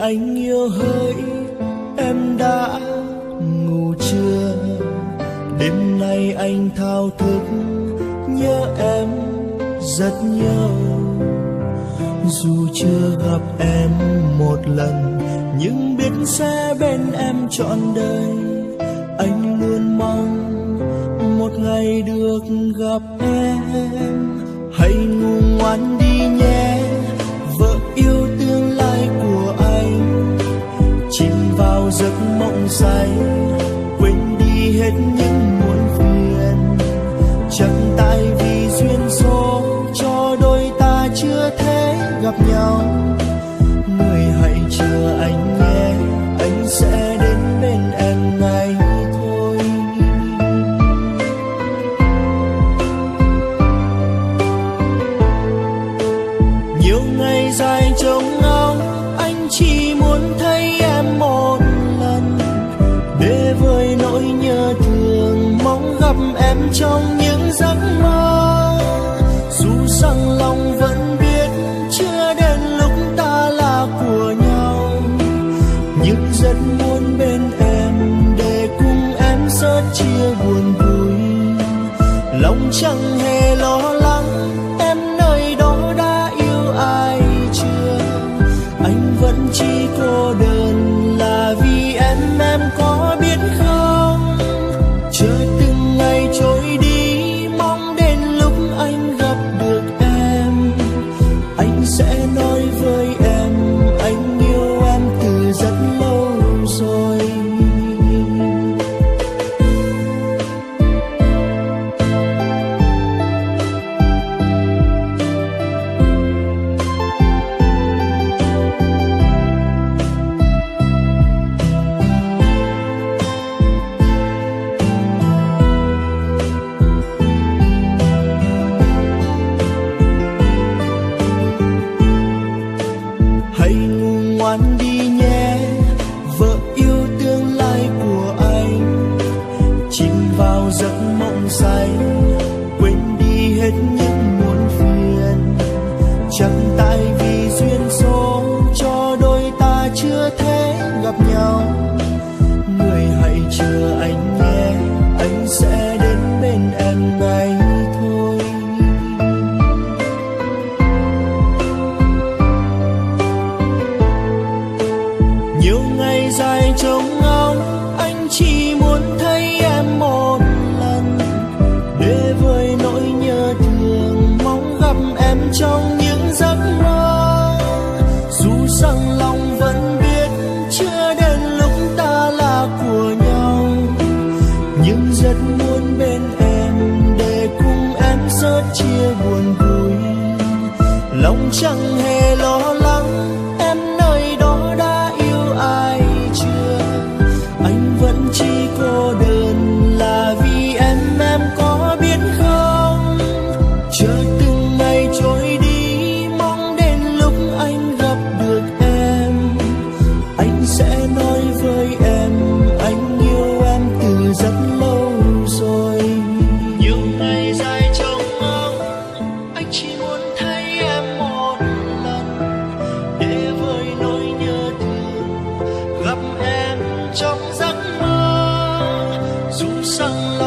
anh yêu hỡi, em đã ngủ chưa? Đêm nay anh thao thức nhớ em rất nhiều. Dù chưa gặp em một lần, nhưng biết sẽ bên em trọn đời. Anh luôn mong một ngày được gặp em. Hãy ngủ ngoan đi nhé, vợ yêu tương lai của anh. Chìm vào giấc mộng say, quên đi hết những muộn phiền. Chẳng tại vì duyên số cho đôi ta chưa thể gặp nhau. Người hãy chờ anh nhé, anh sẽ đến bên em ngay thôi. Nhiều ngày dài trông ngóng, anh chỉ muốn thấy em một lần. Để vơi nỗi nhớ thương, mong gặp em trong những giấc mơ. Dù rằng lòng vẫn biết chưa đến lúc ta là của nhau, nhưng rất muốn bên em để cùng em sớt chia buồn vui. Lòng chẳng hề lo lắng, em nơi đó đã yêu ai chưa? Anh vẫn chỉ cô đơn là vì em có biết không? Chờ từng ngày trôi đi, mong đến lúc anh gặp được em. Anh sẽ nói với em, anh yêu em từ rất lâu rồi. Hãy ngủ ngoan đi nhé, vợ yêu tương lai của anh. Chìm vào giấc mộng say, quên đi hết những muộn phiền. Chẳng tại vì duyên số cho đôi ta chưa thể gặp nhau. Người hãy chờ anh nhé, anh sẽ đến bên em ngay thôi. Nhiều ngày dài trông ngóng, anh chỉ muốn thấy em một lần. Để vơi nỗi nhớ thương, mong gặp em trong những giấc mơ. Dù rằng lòng vẫn biết chưa đến lúc ta là của nhau, nhưng rất muốn bên em để cùng em sớt chia buồn vui. Lòng chẳng hề lo lắng, em nơi đó đã yêu ai chưa? Anh vẫn chỉ cô đơn là vì em có biết không? Chờ từng ngày trôi đi, mong đến lúc anh gặp được em. Anh sẽ nói với em, anh yêu em từ rất lâu rồi. Nhiều ngày dài trông ngóng, anh chỉ muốn thấy em một lần. Để vơi nỗi nhớ thương, gặp em trong giấc mơ. Dù rằng